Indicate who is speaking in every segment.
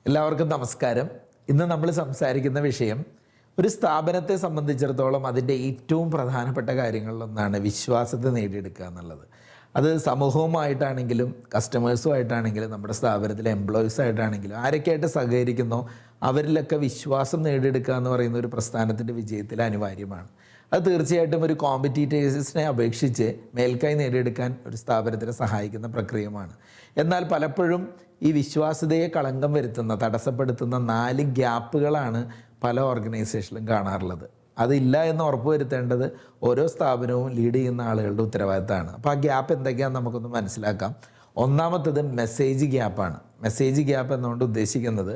Speaker 1: എല്ലാവർക്കും നമസ്കാരം. ഇന്ന് നമ്മൾ സംസാരിക്കുന്ന വിഷയം ഒരു സ്ഥാപനത്തെ സംബന്ധിച്ചിടത്തോളം അതിൻ്റെ ഏറ്റവും പ്രധാനപ്പെട്ട കാര്യങ്ങളിലൊന്നാണ് വിശ്വാസത്തെ നേടിയെടുക്കുക എന്നുള്ളത്. അത് സമൂഹവുമായിട്ടാണെങ്കിലും കസ്റ്റമേഴ്സുമായിട്ടാണെങ്കിലും നമ്മുടെ സ്ഥാപനത്തിലെ എംപ്ലോയീസായിട്ടാണെങ്കിലും ആരൊക്കെയായിട്ട് സഹകരിക്കുന്നോ അവരിലൊക്കെ വിശ്വാസം നേടിയെടുക്കുക എന്ന് പറയുന്ന ഒരു പ്രസ്ഥാനത്തിൻ്റെ വിജയത്തിൽ അനിവാര്യമാണ്. അത് തീർച്ചയായിട്ടും ഒരു കോമ്പറ്റീറ്റേഴ്സിനെ അപേക്ഷിച്ച് മേൽക്കൈ നേടിയെടുക്കാൻ ഒരു സ്ഥാപനത്തിനെ സഹായിക്കുന്ന പ്രക്രിയമാണ്. എന്നാൽ പലപ്പോഴും ഈ വിശ്വാസ്യതയെ കളങ്കം വരുത്തുന്ന, തടസ്സപ്പെടുത്തുന്ന 4 ഗ്യാപ്പുകളാണ് പല ഓർഗനൈസേഷനിലും കാണാറുള്ളത്. അതില്ല എന്ന് ഉറപ്പുവരുത്തേണ്ടത് ഓരോ സ്ഥാപനവും ലീഡ് ചെയ്യുന്ന ആളുകളുടെ ഉത്തരവാദിത്തമാണ്. അപ്പോൾ ആ ഗ്യാപ്പ് എന്തൊക്കെയാണെന്ന് നമുക്കൊന്ന് മനസ്സിലാക്കാം. ഒന്നാമത്തത് മെസ്സേജ് ഗ്യാപ്പാണ്. മെസ്സേജ് ഗ്യാപ്പ് എന്നുകൊണ്ട് ഉദ്ദേശിക്കുന്നത്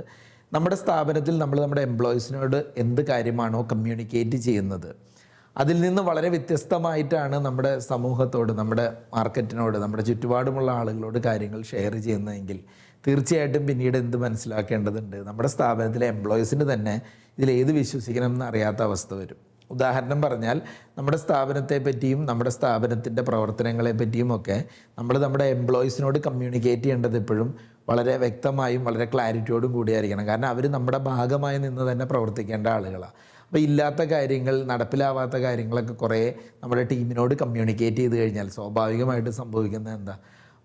Speaker 1: നമ്മുടെ സ്ഥാപനത്തിൽ നമ്മൾ നമ്മുടെ എംപ്ലോയീസിനോട് എന്ത് കാര്യമാണോ കമ്മ്യൂണിക്കേറ്റ് ചെയ്യുന്നത് അതിൽ നിന്ന് വളരെ വ്യത്യസ്തമായിട്ടാണ് നമ്മുടെ സമൂഹത്തോട്, നമ്മുടെ മാർക്കറ്റിനോട്, നമ്മുടെ ചുറ്റുപാടുമുള്ള ആളുകളോട് കാര്യങ്ങൾ ഷെയർ ചെയ്യുന്നതെങ്കിൽ തീർച്ചയായിട്ടും പിന്നീട് എന്ത് മനസ്സിലാക്കേണ്ടതുണ്ട്, നമ്മുടെ സ്ഥാപനത്തിലെ എംപ്ലോയീസിന് തന്നെ ഇതിലേത് വിശ്വസിക്കണം എന്ന് അറിയാത്ത അവസ്ഥ വരും. ഉദാഹരണം പറഞ്ഞാൽ നമ്മുടെ സ്ഥാപനത്തെ പറ്റിയും നമ്മുടെ സ്ഥാപനത്തിൻ്റെ പ്രവർത്തനങ്ങളെ പറ്റിയും ഒക്കെ നമ്മുടെ എംപ്ലോയീസിനോട് കമ്മ്യൂണിക്കേറ്റ് ചെയ്യേണ്ടത് എപ്പോഴും വളരെ വ്യക്തമായും വളരെ ക്ലാരിറ്റിയോടും കൂടിയായിരിക്കണം. കാരണം അവർ നമ്മുടെ ഭാഗമായി നിന്ന് തന്നെ പ്രവർത്തിക്കേണ്ട ആളുകളാണ്. അപ്പോൾ ഇല്ലാത്ത കാര്യങ്ങൾ, നടപ്പിലാവാത്ത കാര്യങ്ങളൊക്കെ കുറേ നമ്മുടെ ടീമിനോട് കമ്മ്യൂണിക്കേറ്റ് ചെയ്ത് കഴിഞ്ഞാൽ സ്വാഭാവികമായിട്ട് സംഭവിക്കുന്നത് എന്താ,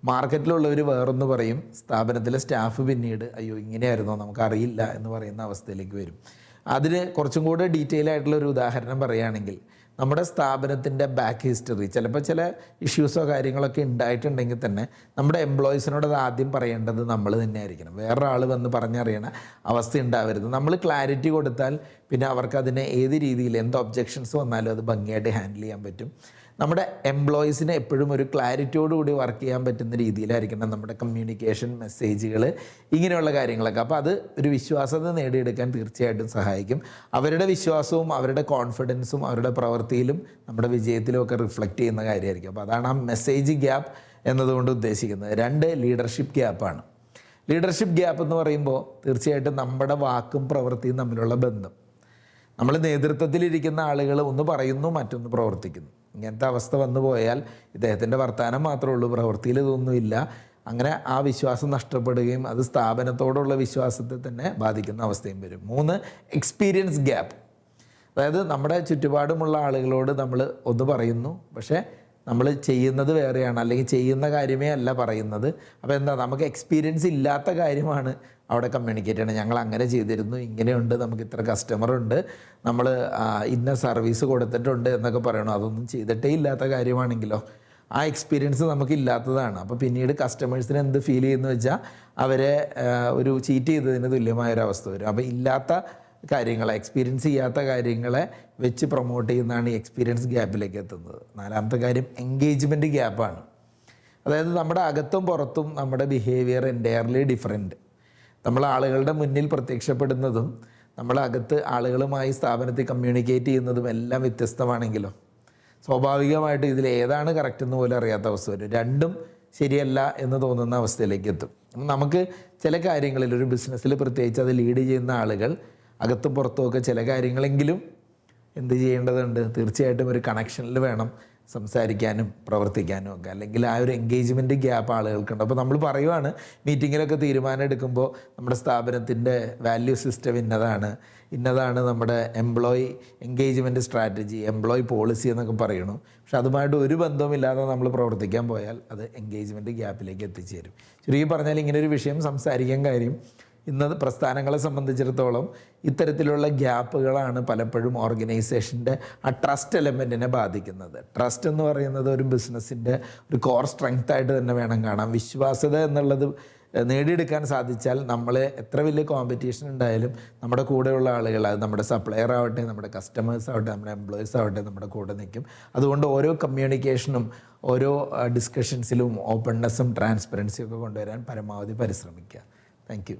Speaker 1: മാർക്കറ്റിലുള്ളവർ വേറൊന്ന് പറയും, സ്ഥാപനത്തിലെ സ്റ്റാഫ് പിന്നീട് അയ്യോ ഇങ്ങനെയായിരുന്നോ നമുക്കറിയില്ല എന്ന് പറയുന്ന അവസ്ഥയിലേക്ക് വരും. അതിന് കുറച്ചും കൂടെ ഡീറ്റെയിൽ ആയിട്ടുള്ളൊരു ഉദാഹരണം പറയുകയാണെങ്കിൽ നമ്മുടെ സ്ഥാപനത്തിൻ്റെ ബാക്ക് ഹിസ്റ്ററി, ചിലപ്പോൾ ചില ഇഷ്യൂസോ കാര്യങ്ങളൊക്കെ ഉണ്ടായിട്ടുണ്ടെങ്കിൽ തന്നെ നമ്മുടെ എംപ്ലോയീസിനോട് അത് ആദ്യം പറയേണ്ടത് നമ്മൾ തന്നെ ആയിരിക്കണം. വേറൊരാൾ വന്ന് പറഞ്ഞറിയണ അവസ്ഥ ഉണ്ടാവരുത്. നമ്മൾ ക്ലാരിറ്റി കൊടുത്താൽ പിന്നെ അവർക്ക് അതിനെ ഏത് രീതിയിൽ എന്ത് ഒബ്ജെക്ഷൻസ് വന്നാലും അത് ഭംഗിയായിട്ട് ഹാൻഡിൽ ചെയ്യാൻ പറ്റും. നമ്മുടെ എംപ്ലോയീസിനെ എപ്പോഴും ഒരു ക്ലാരിറ്റിയോടുകൂടി വർക്ക് ചെയ്യാൻ പറ്റുന്ന രീതിയിലായിരിക്കണം നമ്മുടെ കമ്മ്യൂണിക്കേഷൻ, മെസ്സേജുകൾ, ഇങ്ങനെയുള്ള കാര്യങ്ങളൊക്കെ. അപ്പോൾ അത് ഒരു വിശ്വാസത നേടിയെടുക്കാൻ തീർച്ചയായിട്ടും സഹായിക്കും. അവരുടെ വിശ്വാസവും അവരുടെ കോൺഫിഡൻസും അവരുടെ പ്രവൃത്തിയിലും നമ്മുടെ വിജയത്തിലും ഒക്കെ റിഫ്ലക്റ്റ് ചെയ്യുന്ന കാര്യമായിരിക്കും. അപ്പോൾ അതാണ് ആ മെസ്സേജ് ഗ്യാപ്പ് എന്നതുകൊണ്ട് ഉദ്ദേശിക്കുന്നത്. 2 ലീഡർഷിപ്പ് ഗ്യാപ്പാണ്. ലീഡർഷിപ്പ് ഗ്യാപ്പ് എന്ന് പറയുമ്പോൾ തീർച്ചയായിട്ടും നമ്മുടെ വാക്കും പ്രവൃത്തിയും തമ്മിലുള്ള ബന്ധം. നമ്മൾ നേതൃത്വത്തിലിരിക്കുന്ന ആളുകൾ ഒന്ന് പറയുന്നു, മറ്റൊന്ന് പ്രവർത്തിക്കുന്നു. ഇങ്ങനത്തെ അവസ്ഥ വന്നു പോയാൽ ഇദ്ദേഹത്തിൻ്റെ വർത്തമാനം മാത്രമേ ഉള്ളൂ, പ്രവൃത്തിയിൽ ഇതൊന്നുമില്ല. അങ്ങനെ ആ വിശ്വാസം നഷ്ടപ്പെടുകയും അത് സ്ഥാപനത്തോടുള്ള വിശ്വാസത്തെ തന്നെ ബാധിക്കുന്ന അവസ്ഥയും വരും. 3 എക്സ്പീരിയൻസ് ഗ്യാപ്പ്. അതായത് നമ്മുടെ ചുറ്റുപാടുമുള്ള ആളുകളോട് നമ്മൾ ഒന്ന് പറയുന്നു, പക്ഷേ നമ്മൾ ചെയ്യുന്നത് വേറെയാണ്, അല്ലെങ്കിൽ ചെയ്യുന്ന കാര്യമേ അല്ല പറയുന്നത്. അപ്പോൾ എന്താ, നമുക്ക് എക്സ്പീരിയൻസ് ഇല്ലാത്ത കാര്യമാണ് അവിടെ കമ്മ്യൂണിക്കേറ്റ് ചെയ്യണം. ഞങ്ങൾ അങ്ങനെ ചെയ്തിരുന്നു, ഇങ്ങനെയുണ്ട്, നമുക്ക് ഇത്ര കസ്റ്റമറുണ്ട്, നമ്മൾ ഇന്ന സർവീസ് കൊടുത്തിട്ടുണ്ട് എന്നൊക്കെ പറയണം. അതൊന്നും ചെയ്തിട്ടേ ഇല്ലാത്ത കാര്യമാണെങ്കിലോ ആ എക്സ്പീരിയൻസ് നമുക്കില്ലാത്തതാണ്. അപ്പോൾ പിന്നീട് കസ്റ്റമേഴ്സിന് എന്ത് ഫീൽ ചെയ്യുന്നു വെച്ചാൽ അവരെ ഒരു ചീറ്റ് ചെയ്തതിന് തുല്യമായൊരവസ്ഥ വരും. അപ്പോൾ ഇല്ലാത്ത കാര്യങ്ങളെ, എക്സ്പീരിയൻസ് ചെയ്യാത്ത കാര്യങ്ങളെ വെച്ച് പ്രൊമോട്ട് ചെയ്യുന്നതാണ് ഈ എക്സ്പീരിയൻസ് ഗ്യാപ്പിലേക്ക് എത്തുന്നത്. 4ാമത്തെ കാര്യം എൻഗേജ്മെൻറ്റ് ഗ്യാപ്പാണ്. അതായത് നമ്മുടെ അകത്തും പുറത്തും നമ്മുടെ ബിഹേവിയർ എൻറ്റയർലി ഡിഫറെൻറ്റ്. നമ്മൾ ആളുകളുടെ മുന്നിൽ പ്രത്യക്ഷപ്പെടുന്നതും നമ്മളകത്ത് ആളുകളുമായി സ്ഥാപനത്തിൽ കമ്മ്യൂണിക്കേറ്റ് ചെയ്യുന്നതും എല്ലാം വ്യത്യസ്തമാണെങ്കിലോ സ്വാഭാവികമായിട്ട് ഇതിൽ ഏതാണ് കറക്റ്റ് എന്ന് പോലും അറിയാത്ത അവസ്ഥ വരും. രണ്ടും ശരിയല്ല എന്ന് തോന്നുന്ന അവസ്ഥയിലേക്ക് എത്തും. നമുക്ക് ചില കാര്യങ്ങളിൽ, ഒരു ബിസിനസ്സിൽ പ്രത്യേകിച്ച് അത് ലീഡ് ചെയ്യുന്ന ആളുകൾ അകത്തും പുറത്തുമൊക്കെ ചില കാര്യങ്ങളെങ്കിലും എന്ത് ചെയ്യേണ്ടതുണ്ട്, തീർച്ചയായിട്ടും ഒരു കണക്ഷനിൽ വേണം സംസാരിക്കാനും പ്രവർത്തിക്കാനും ഒക്കെ. അല്ലെങ്കിൽ ആ ഒരു എൻഗേജ്മെൻറ്റ് ഗ്യാപ്പ് ആളുകൾക്കുണ്ട്. അപ്പോൾ നമ്മൾ പറയുവാണ്, മീറ്റിങ്ങിലൊക്കെ തീരുമാനം എടുക്കുമ്പോൾ നമ്മുടെ സ്ഥാപനത്തിൻ്റെ വാല്യൂ സിസ്റ്റം ഇന്നതാണ് നമ്മുടെ employee engagement strategy, employee policy എന്നൊക്കെ പറയണു. പക്ഷെ അതുമായിട്ട് ഒരു ബന്ധവുമില്ലാതെ നമ്മൾ പ്രവർത്തിക്കാൻ പോയാൽ അത് എൻഗേജ്മെൻറ്റ് ഗ്യാപ്പിലേക്ക് എത്തിച്ചേരും. ചുരുക്കി പറഞ്ഞാൽ ഇങ്ങനൊരു വിഷയം സംസാരിക്കാൻ കാര്യം, ഇന്നത് പ്രസ്ഥാനങ്ങളെ സംബന്ധിച്ചിടത്തോളം ഇത്തരത്തിലുള്ള ഗ്യാപ്പുകളാണ് പലപ്പോഴും ഓർഗനൈസേഷൻ്റെ ആ ട്രസ്റ്റ് എലമെൻറ്റിനെ ബാധിക്കുന്നത്. ട്രസ്റ്റ് എന്ന് പറയുന്നത് ഒരു ബിസിനസ്സിൻ്റെ ഒരു കോർ സ്ട്രെങ്ത് ആയിട്ട് തന്നെ വേണം കാണാം. വിശ്വാസ്യത എന്നുള്ളത് നേടിയെടുക്കാൻ സാധിച്ചാൽ നമ്മൾ എത്ര വലിയ കോമ്പറ്റീഷൻ ഉണ്ടായാലും നമ്മുടെ കൂടെയുള്ള ആളുകൾ, അത് നമ്മുടെ സപ്ലയർ ആവട്ടെ, നമ്മുടെ കസ്റ്റമേഴ്സ് ആവട്ടെ, നമ്മുടെ എംപ്ലോയീസ് ആവട്ടെ, നമ്മുടെ കൂടെ നിൽക്കും. അതുകൊണ്ട് ഓരോ കമ്മ്യൂണിക്കേഷനും ഓരോ ഡിസ്കഷൻസിലും ഓപ്പൺനെസ്സും ട്രാൻസ്പെറൻസിയും ഒക്കെ കൊണ്ടുവരാൻ പരമാവധി പരിശ്രമിക്കുക. Thank you.